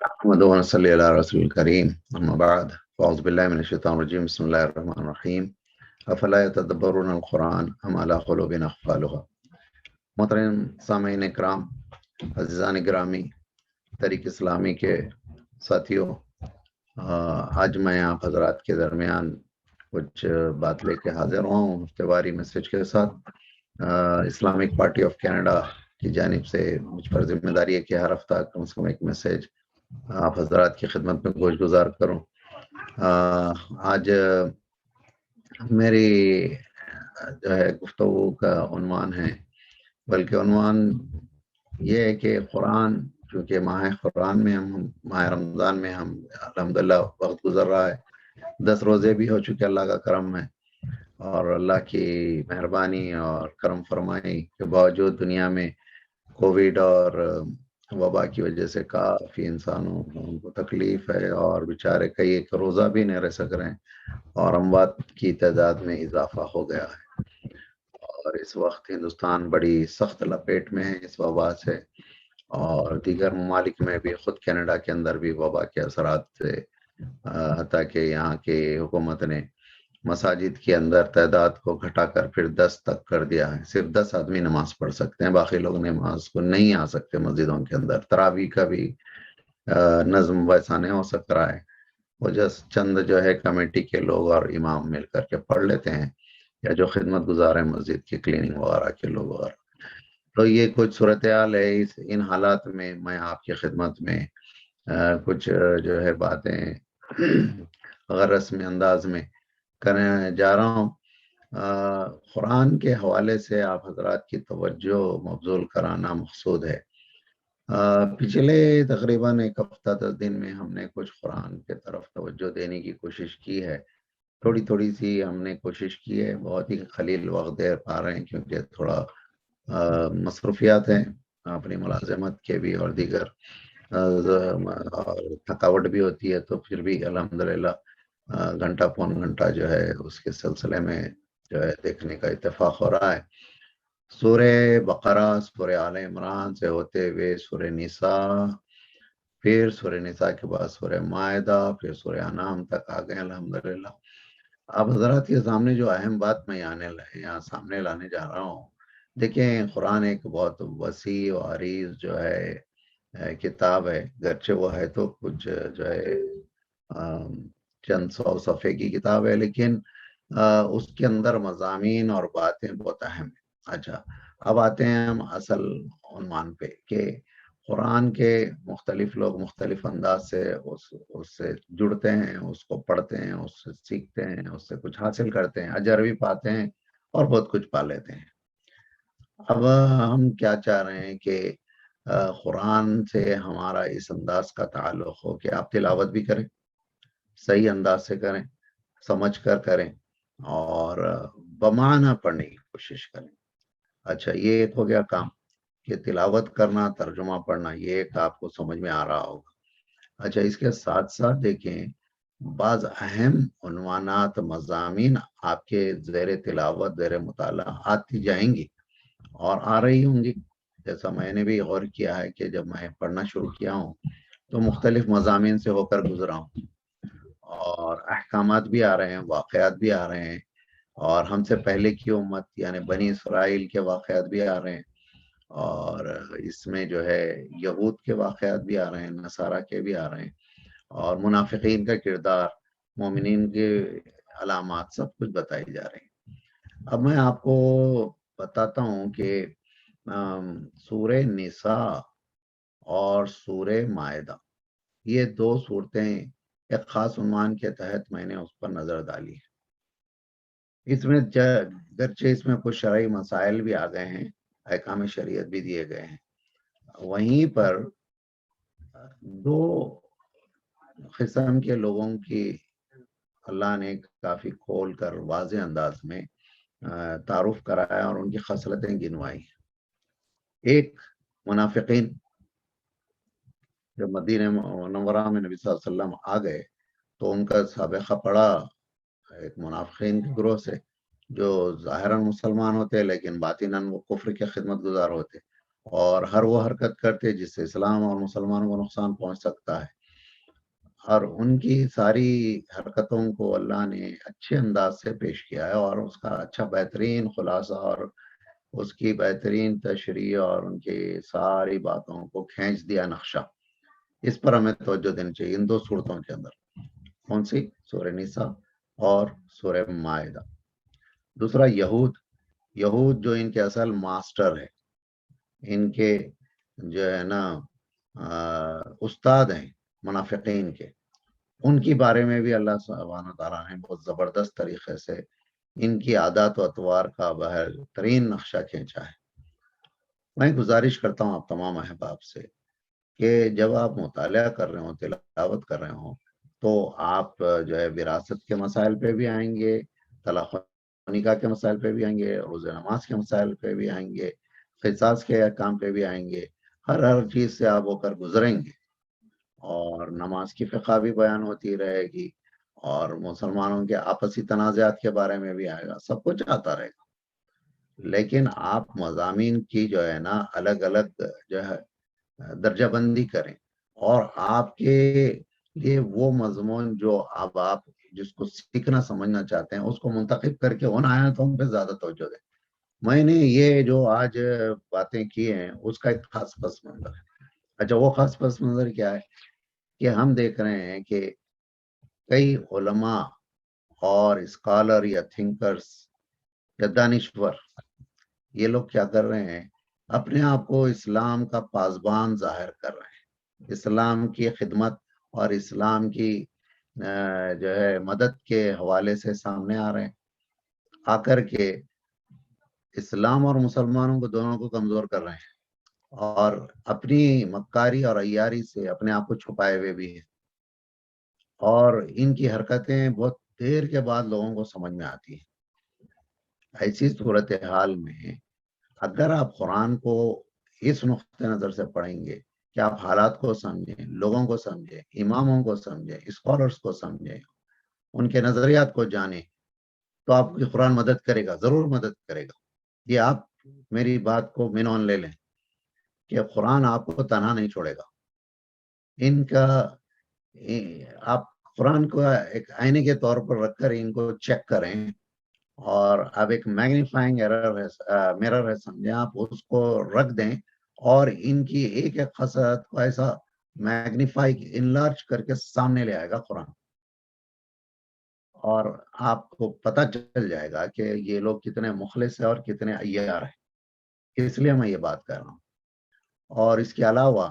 محمد صلی اللہ رسول الکریم اما بعد فاعوذ باللہ من الشیطان الرجیم بسم اللہ الرحمن الرحیم افلا یتدبرون القرآن ام علی قلوب اقفالها۔ محترم سامعین اکرام، عزیزان گرامی، طریق اسلامی کے ساتھیوں، آج میں آپ حضرات کے درمیان کچھ بات لے کے حاضر ہوا ہوں ہفتےواری میسج کے ساتھ۔ اسلامک پارٹی آف کینیڈا کی جانب سے مجھ پر ذمہ داری ہے کہ ہر ہفتہ کم سے کم ایک میسیج آپ حضرات کی خدمت میں گوش گزار کروں۔ آج میری جو ہے گفتگو کا عنوان ہے، بلکہ عنوان یہ ہے کہ قرآن، چونکہ ماہ قرآن میں ہم ماہ رمضان میں ہم الحمدللہ وقت گزر رہا ہے، 10 روزے بھی ہو چکے اللہ کا کرم ہے، اور اللہ کی مہربانی اور کرم فرمائی کے باوجود دنیا میں کووڈ اور وبا کی وجہ سے کافی انسانوں کو تکلیف ہے، اور بیچارے کئی ایک روزہ بھی نہیں رہ سک رہے ہیں، اور اموات کی تعداد میں اضافہ ہو گیا ہے، اور اس وقت ہندوستان بڑی سخت لپیٹ میں ہے اس وبا سے، اور دیگر ممالک میں بھی، خود کینیڈا کے اندر بھی وبا کے اثرات سے حتیٰ کہ یہاں کی حکومت نے مساجد کے اندر تعداد کو گھٹا کر پھر 10 تک کر دیا ہے۔ صرف 10 آدمی نماز پڑھ سکتے ہیں، باقی لوگ نماز کو نہیں آ سکتے مسجدوں کے اندر۔ تراویح کا بھی نظم ویسا نہیں ہو سک رہا ہے، وہ چند جو ہے کمیٹی کے لوگ اور امام مل کر کے پڑھ لیتے ہیں، یا جو خدمت گزار ہیں مسجد کی کلیننگ وغیرہ کے لوگ وغیرہ۔ تو یہ کچھ صورتحال ہے۔ ان حالات میں میں آپ کی خدمت میں کچھ جو ہے باتیں غیر رسمی انداز میں کرنے جا رہا ہوں۔ قرآن کے حوالے سے آپ حضرات کی توجہ مبذول کرانا مقصود ہے۔ پچھلے تقریباً ایک ہفتہ 10 دن میں ہم نے کچھ قرآن کے طرف توجہ دینے کی کوشش کی ہے، تھوڑی تھوڑی سی ہم نے کوشش کی ہے، بہت ہی قلیل وقت دے پا رہے ہیں کیونکہ تھوڑا مصروفیات ہیں اپنی ملازمت کے بھی، اور دیگر اور تھکاوٹ بھی ہوتی ہے، تو پھر بھی الحمدللہ گھنٹہ پون گھنٹہ جو ہے اس کے سلسلے میں جو ہے دیکھنے کا اتفاق ہو رہا ہے۔ سورہ بقرہ، سورہ آل عمران سے ہوتے ہوئے سورہ نساء، پھر سورہ نساء کے بعد سورہ مائدہ، پھر سورہ انعام تک آ گئے الحمدللہ۔ اب حضرات کے سامنے جو اہم بات میں یہاں سامنے لانے جا رہا ہوں، دیکھیں قرآن ایک بہت وسیع و عریض جو ہے کتاب ہے، گرچہ وہ ہے تو کچھ جو ہے چند 100 صفحے کی کتاب ہے، لیکن اس کے اندر مضامین اور باتیں بہت اہم ہیں۔ اچھا، اب آتے ہیں ہم اصل عنوان پہ کہ قرآن کے مختلف لوگ مختلف انداز سے اس سے جڑتے ہیں، اس کو پڑھتے ہیں، اس سے سیکھتے ہیں، اس سے کچھ حاصل کرتے ہیں، اجر بھی پاتے ہیں اور بہت کچھ پا لیتے ہیں۔ اب ہم کیا چاہ رہے ہیں کہ قرآن سے ہمارا اس انداز کا تعلق ہو کہ آپ تلاوت بھی کریں، صحیح انداز سے کریں، سمجھ کر کریں، اور بمعنی پڑھنے کی کوشش کریں۔ اچھا، یہ ایک ہو گیا کام کہ تلاوت کرنا، ترجمہ پڑھنا، یہ ایک آپ کو سمجھ میں آ رہا ہوگا۔ اچھا، اس کے ساتھ ساتھ دیکھیں بعض اہم عنوانات، مضامین آپ کے زیر تلاوت، زیر مطالعہ آتی جائیں گی اور آ رہی ہوں گی۔ جیسا میں نے بھی غور کیا ہے کہ جب میں پڑھنا شروع کیا ہوں تو مختلف مضامین سے ہو کر گزرا ہوں، اور احکامات بھی آ رہے ہیں، واقعات بھی آ رہے ہیں، اور ہم سے پہلے کی امت یعنی بنی اسرائیل کے واقعات بھی آ رہے ہیں، اور اس میں جو ہے یہود کے واقعات بھی آ رہے ہیں، نصارہ کے بھی آ رہے ہیں، اور منافقین کا کردار، مومنین کے علامات، سب کچھ بتائی جا رہی ہیں۔ اب میں آپ کو بتاتا ہوں کہ سورہ نساء اور سورہ مائدہ، یہ 2 صورتیں ایک خاص عنوان کے تحت میں نے اس پر نظر ڈالی ہے۔ اس میں گرچہ اس میں کچھ شرعی مسائل بھی آ گئے ہیں، احکام شریعت بھی دیے گئے ہیں، وہیں پر 2 قسم کے لوگوں کی اللہ نے کافی کھول کر واضح انداز میں تعارف کرایا اور ان کی خصلتیں گنوائی۔ ایک منافقین، جب مدینہ منورہ میں نبی صلی اللہ علیہ وسلم آ گئے تو ان کا سابقہ پڑا ایک منافقین کے گروہ سے، جو ظاہراً مسلمان ہوتے لیکن باطناً وہ کفر کے خدمت گزار ہوتے، اور ہر وہ حرکت کرتے جس سے اسلام اور مسلمانوں کو نقصان پہنچ سکتا ہے، اور ان کی ساری حرکتوں کو اللہ نے اچھے انداز سے پیش کیا ہے، اور اس کا اچھا بہترین خلاصہ اور اس کی بہترین تشریح اور ان کی ساری باتوں کو کھینچ دیا نقشہ۔ اس پر ہمیں توجہ دینی چاہیے ان دو صورتوں کے اندر، کون سی؟ سورہ نساء اور سورہ مائدہ۔ دوسرا یہود جو ان کے اصل ماسٹر ہے، ان کے جو ہے نا استاد ہیں منافقین کے، ان کی بارے میں بھی اللہ سبحانہ تعالیٰ نے بہت زبردست طریقے سے ان کی عادات و اطوار کا بہترین نقشہ کھینچا ہے۔ میں گزارش کرتا ہوں آپ تمام احباب سے کہ جب آپ مطالعہ کر رہے ہوں، تلاوت کر رہے ہوں، تو آپ جو ہے وراثت کے مسائل پہ بھی آئیں گے، طلاق و نکاح کے مسائل پہ بھی آئیں گے، روزہ نماز کے مسائل پہ بھی آئیں گے، قصاص کے احکام پہ بھی آئیں گے، ہر چیز سے آپ ہو کر گزریں گے، اور نماز کی فقہ بھی بیان ہوتی رہے گی، اور مسلمانوں کے آپسی تنازعات کے بارے میں بھی آئے گا، سب کچھ آتا رہے گا۔ لیکن آپ مضامین کی جو ہے نا الگ الگ جو ہے درجہ بندی کریں، اور آپ کے لیے وہ مضمون جو اب آپ جس کو سیکھنا سمجھنا چاہتے ہیں اس کو منتخب کر کے ان آیاتوں پہ زیادہ توجہ دیں۔ میں نے یہ جو آج باتیں کی ہیں اس کا ایک خاص پس منظر ہے۔ اچھا، وہ خاص پس منظر کیا ہے کہ ہم دیکھ رہے ہیں کہ کئی علماء اور اسکالر یا تھنکرز یا دانشور، یہ لوگ کیا کر رہے ہیں، اپنے آپ کو اسلام کا پاسبان ظاہر کر رہے ہیں، اسلام کی خدمت اور اسلام کی جو ہے مدد کے حوالے سے سامنے آ رہے ہیں، آ کر کے اسلام اور مسلمانوں کو دونوں کو کمزور کر رہے ہیں، اور اپنی مکاری اور عیاری سے اپنے آپ کو چھپائے ہوئے بھی ہیں، اور ان کی حرکتیں بہت دیر کے بعد لوگوں کو سمجھ میں آتی ہیں۔ ایسی صورتحال میں اگر آپ قرآن کو اس نقطۂ نظر سے پڑھیں گے کہ آپ حالات کو سمجھیں، لوگوں کو سمجھیں، اماموں کو سمجھیں، اسکالرز کو سمجھیں، ان کے نظریات کو جانیں، تو آپ کی قرآن مدد کرے گا، ضرور مدد کرے گا۔ یہ آپ میری بات کو مینون لے لیں کہ قرآن آپ کو تنہا نہیں چھوڑے گا۔ ان کا آپ قرآن کو ایک آئینے کے طور پر رکھ کر ان کو چیک کریں، اور اب ایک میگنیفائنگ میرر ہے سمجھیں، آپ اس کو رکھ دیں، اور ان کی ایک ایک خصلت کو ایسا میگنیفائی انلارج کر کے سامنے لے آئے گا قرآن، اور آپ کو پتہ چل جائے گا کہ یہ لوگ کتنے مخلص ہیں اور کتنے عیار ہیں۔ اس لیے میں یہ بات کر رہا ہوں۔ اور اس کے علاوہ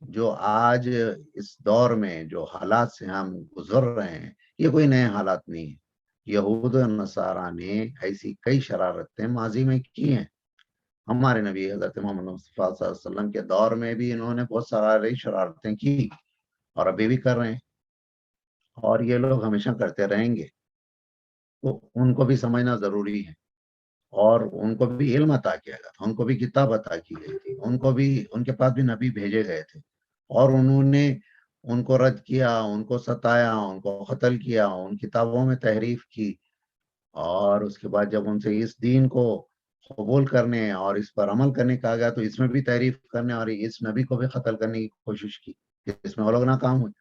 جو آج اس دور میں جو حالات سے ہم گزر رہے ہیں، یہ کوئی نئے حالات نہیں ہیں۔ یہود و نصارہ نے ایسی کئی شرارتیں ماضی میں کی ہیں۔ ہمارے نبی حضرت محمد مصطفیٰ صلی اللہ علیہ وسلم کے دور میں بھی انہوں نے بہت ساری شرارتیں کی، اور ابھی بھی کر رہے ہیں، اور یہ لوگ ہمیشہ کرتے رہیں گے۔ تو ان کو بھی سمجھنا ضروری ہے، اور ان کو بھی علم عطا کیا گیا تھا، ان کو بھی کتاب عطا کی گئی تھی، ان کو بھی ان کے پاس بھی نبی بھیجے گئے تھے، اور انہوں نے ان کو رد کیا، ان کو ستایا، ان کو قتل کیا، ان کتابوں میں تحریف کی، اور اس کے بعد جب ان سے اس دین کو قبول کرنے اور اس پر عمل کرنے کہا گیا تو اس میں بھی تحریف کرنے اور اس نبی کو بھی قتل کرنے کی کوشش کی، اس میں وہ لوگ ناکام ہوئے۔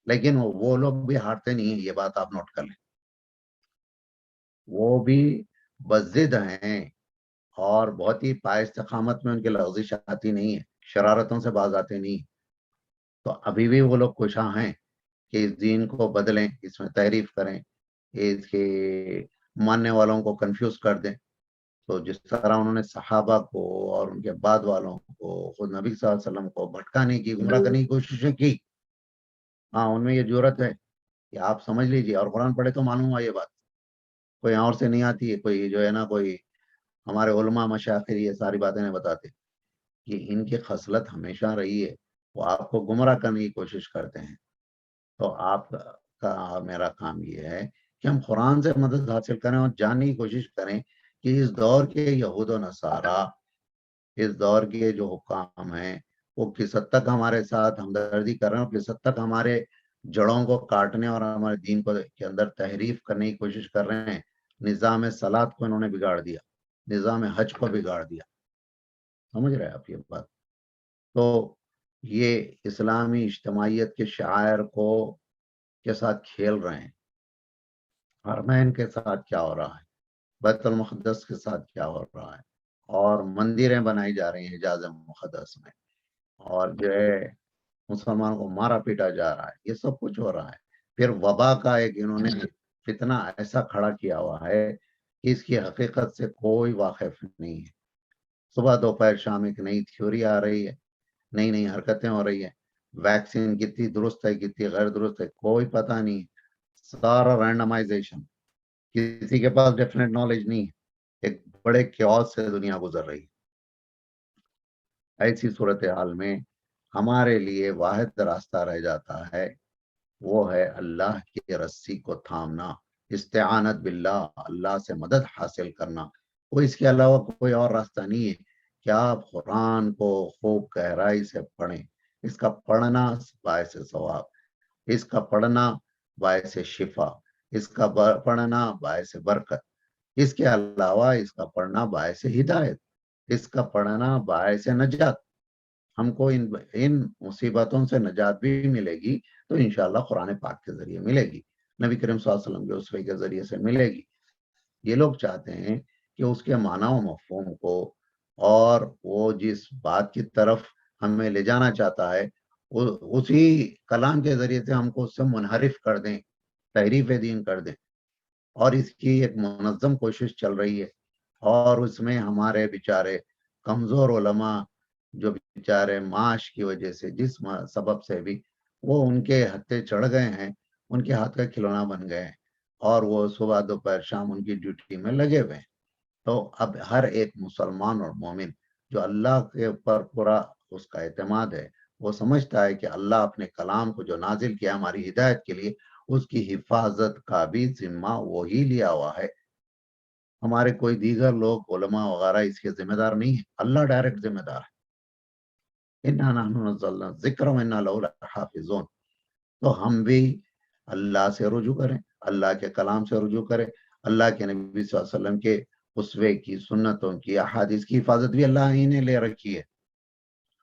لیکن وہ لوگ بھی ہارتے نہیں ہیں، یہ بات آپ نوٹ کر لیں، وہ بھی بضد ہیں، اور بہت ہی پائستقامت میں ان کی لغزش آتی نہیں ہے، شرارتوں سے باز آتے نہیں ہیں۔ تو ابھی بھی وہ لوگ کوشاں ہیں کہ اس دین کو بدلیں، اس میں تحریف کریں، اس کے ماننے والوں کو کنفیوز کر دیں۔ تو جس طرح انہوں نے صحابہ کو اور ان کے بعد والوں کو، خود نبی صلی اللہ علیہ وسلم کو بھٹکانے کی، گمراہ کرنے کی کوششیں کی، ہاں ان میں یہ جرت ہے کہ آپ سمجھ لیجئے، اور قرآن پڑھے تو معلوم ہوا یہ بات، کوئی اور سے نہیں آتی ہے، کوئی جو ہے نا کوئی ہمارے علماء مشاخر یہ ساری باتیں نہیں بتاتے کہ ان کی خصلت ہمیشہ رہی ہے، وہ آپ کو گمراہ کرنے کی کوشش کرتے ہیں۔ تو آپ کا میرا کام یہ ہے کہ ہم قرآن سے مدد حاصل کریں اور جاننے کی کوشش کریں کہ اس دور کے یہود و نصارہ، اس دور کے جو حکام ہیں، وہ کس حد تک ہمارے ساتھ ہمدردی کر رہے ہیں، اور کس حد تک ہمارے جڑوں کو کاٹنے اور ہمارے دین کو کے اندر تحریف کرنے کی کوشش کر رہے ہیں۔ نظام صلات کو انہوں نے بگاڑ دیا، نظام حج کو بگاڑ دیا، سمجھ رہے ہیں آپ یہ بات؟ تو یہ اسلامی اجتماعیت کے شعائر کے ساتھ کھیل رہے ہیں. حرمین کے ساتھ کیا ہو رہا ہے، بیت المقدس کے ساتھ کیا ہو رہا ہے، اور مندریں بنائی جا رہی ہیں حجاز مقدس میں، اور جو ہے مسلمانوں کو مارا پیٹا جا رہا ہے، یہ سب کچھ ہو رہا ہے. پھر وبا کا ایک انہوں نے فتنہ ایسا کھڑا کیا ہوا ہے کہ اس کی حقیقت سے کوئی واقف نہیں ہے. صبح دوپہر شام ایک نئی تھیوری آ رہی ہے، نئی نئی حرکتیں ہو رہی ہیں. ویکسین کتنی درست ہے کتنی غیر درست ہے کوئی پتہ نہیں. سارا رینڈمائزیشن، کسی کے پاس ڈیفینیٹ نالج نہیں ہے. ایک بڑے کیوس سے دنیا گزر رہی ہے. ایسی صورتحال میں ہمارے لیے واحد راستہ رہ جاتا ہے، وہ ہے اللہ کی رسی کو تھامنا، استعانت باللہ، اللہ سے مدد حاصل کرنا. کوئی اس کے علاوہ کوئی اور راستہ نہیں ہے کہ آپ قرآن کو خوب گہرائی سے پڑھیں. اس کا پڑھنا باعث ثواب، اس کا پڑھنا باعث شفا، اس کا پڑھنا باعث برکت، اس کے علاوہ اس کا پڑھنا باعث ہدایت، اس کا پڑھنا باعث نجات. ہم کو ان مصیبتوں سے نجات بھی ملے گی تو انشاءاللہ قرآن پاک کے ذریعے ملے گی، نبی کریم صلی اللہ علیہ وسلم کے اسوے کے ذریعے سے ملے گی. یہ لوگ چاہتے ہیں کہ اس کے معنی و مفہوم کو، اور وہ جس بات کی طرف ہمیں لے جانا چاہتا ہے اسی کلام کے ذریعے سے ہم کو اس سے منحرف کر دیں، تحریف دین کر دیں. اور اس کی ایک منظم کوشش چل رہی ہے، اور اس میں ہمارے بیچارے کمزور علماء جو بیچارے معاش کی وجہ سے جس سبب سے بھی وہ ان کے ہتھے چڑھ گئے ہیں، ان کے ہاتھ کا کھلونا بن گئے ہیں، اور وہ صبح دوپہر شام ان کی ڈیوٹی میں لگے ہوئے ہیں. تو اب ہر ایک مسلمان اور مومن جو اللہ کے اوپر پورا اس کا اعتماد ہے، وہ سمجھتا ہے کہ اللہ اپنے کلام کو جو نازل کیا ہماری ہدایت کے لیے، اس کی حفاظت کا بھی ذمہ وہی لیا ہوا ہے. ہمارے کوئی دیگر لوگ علماء وغیرہ اس کے ذمہ دار نہیں ہیں، اللہ ڈائریکٹ ذمہ دار ہے. اِنَّا نَحْنُ نَزَّلْنَا الذِّكْرَ وَإِنَّا لَهُ لَحَافِظُونَ. تو ہم بھی اللہ سے رجوع کریں، اللہ کے کلام سے رجوع کریں. اللہ کے نبی صلی اللہ علیہ وسلم کے اسوے کی، سنتوں کی، احادیث کی حفاظت بھی اللہ ہی نے لے رکھی ہے.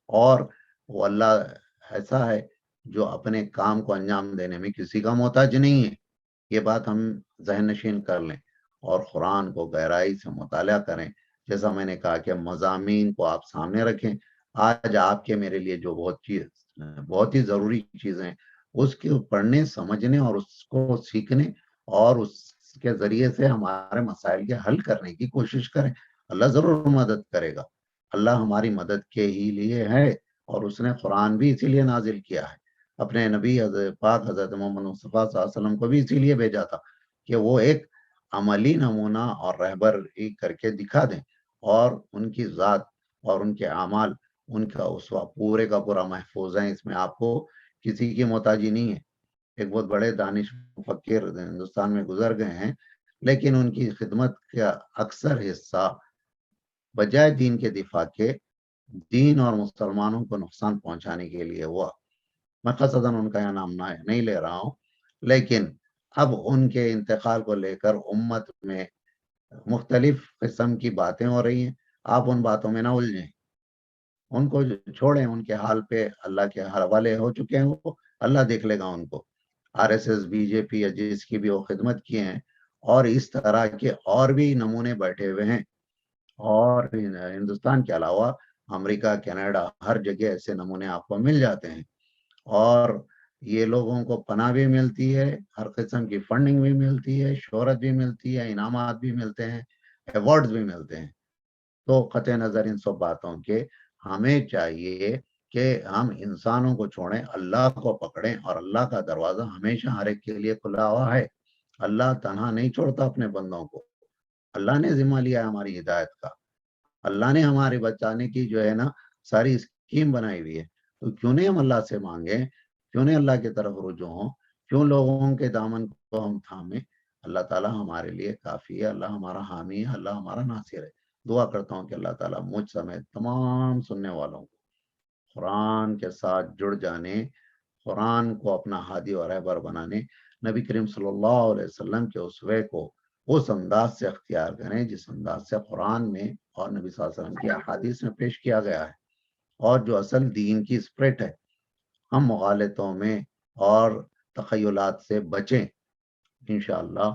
اور وہ اللہ ایسا ہے جو اپنے کام کو انجام دینے میں کسی کا محتاج نہیں ہے. یہ بات ہم ذہن نشین کر لیں اور قرآن کو گہرائی سے مطالعہ کریں. جیسا میں نے کہا کہ مضامین کو آپ سامنے رکھیں. آج آپ کے میرے لیے جو بہت ہی ضروری چیزیں، اس کے پڑھنے، سمجھنے اور اس کو سیکھنے، اور اس کے ذریعے سے ہمارے مسائل کے حل کرنے کی کوشش کریں. اللہ ضرور مدد کرے گا. اللہ ہماری مدد کے ہی لیے ہے، اور اس نے قرآن بھی اسی لیے نازل کیا ہے. اپنے نبی پاک حضرت محمد مصطفیٰ صلی اللہ علیہ وسلم کو بھی اسی لیے بھیجا تھا کہ وہ ایک عملی نمونہ اور رہبری کر کے دکھا دیں، اور ان کی ذات اور ان کے اعمال، ان کا اسوہ پورے کا پورا محفوظ ہے. اس میں آپ کو کسی کی محتاجی نہیں ہے. ایک بہت بڑے دانش مفکر ہندوستان میں گزر گئے ہیں، لیکن ان کی خدمت کا اکثر حصہ بجائے دین کے دفاع کے دین اور مسلمانوں کو نقصان پہنچانے کے لیے ہوا. میں قصداً ان کا یہ نام نہیں لے رہا ہوں، لیکن اب ان کے انتقال کو لے کر امت میں مختلف قسم کی باتیں ہو رہی ہیں. آپ ان باتوں میں نہ الجھیں، ان کو چھوڑیں. ان کے حال پہ اللہ کے حوالے ہو چکے ہیں، وہ اللہ دیکھ لے گا ان کو. R S S, B J P یا جس کی بھی وہ خدمت کیے ہیں، اور اس طرح کے اور بھی نمونے بیٹھے ہوئے ہیں. اور ہندوستان کے علاوہ امریکہ، کینیڈا، ہر جگہ ایسے نمونے آپ کو مل جاتے ہیں. اور یہ لوگوں کو پناہ بھی ملتی ہے، ہر قسم کی فنڈنگ بھی ملتی ہے، شہرت بھی ملتی ہے، انعامات بھی ملتے ہیں، ایوارڈز بھی ملتے ہیں. تو قطع نظر ان سب باتوں کے، ہمیں چاہیے کہ ہم انسانوں کو چھوڑیں، اللہ کو پکڑیں. اور اللہ کا دروازہ ہمیشہ ہر ایک کے لیے کھلا ہوا ہے. اللہ تنہا نہیں چھوڑتا اپنے بندوں کو. اللہ نے ذمہ لیا ہے ہماری ہدایت کا. اللہ نے ہمارے بچانے کی جو ہے نا ساری اسکیم بنائی ہوئی ہے. تو کیوں نہیں ہم اللہ سے مانگیں، کیوں نہیں اللہ کی طرف رجوع ہوں، کیوں لوگوں کے دامن کو ہم تھامیں. اللہ تعالیٰ ہمارے لیے کافی ہے. اللہ ہمارا حامی ہے، اللہ ہمارا ناصر ہے. دعا کرتا ہوں کہ اللہ تعالیٰ مجھ سمیت تمام سننے والوں کو قرآن کے ساتھ جڑ جانے، قرآن کو اپنا ہادی اور رہبر بنانے، نبی کریم صلی اللہ علیہ وسلم کے اسوے کو اس انداز سے اختیار کریں جس انداز سے قرآن میں اور نبی صلی اللہ علیہ وسلم کی احادیث میں پیش کیا گیا ہے، اور جو اصل دین کی اسپرٹ ہے۔ ہم مغالطوں میں اور تخیلات سے بچیں، انشاءاللہ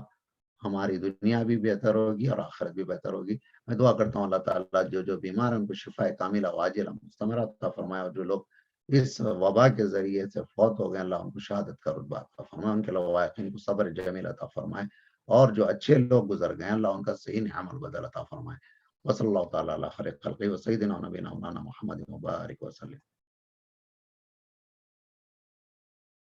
ہماری دنیا بھی بہتر ہوگی اور آخرت بھی بہتر ہوگی۔ میں دعا کرتا ہوں اللہ تعالیٰ جو بیمار ہیں ان کو شفا کاملہ عاجلہ مستمرہ عطا فرمائے، اور جو لوگ اس وبا کے ذریعے سے فوت ہو گئے اللہ ان کو شہادت کا رتبہ عطا فرمائے، ان کے لوائقین کو صبر جمیل عطا فرمائے، اور جو اچھے لوگ گزر گئے اللہ ان کا صحیح نعم البدل عطا فرمائے۔ وصلی اللہ تعالیٰ علی خیر خلقہ و سیدنا و نبینا مولانا محمد مبارک وسلم۔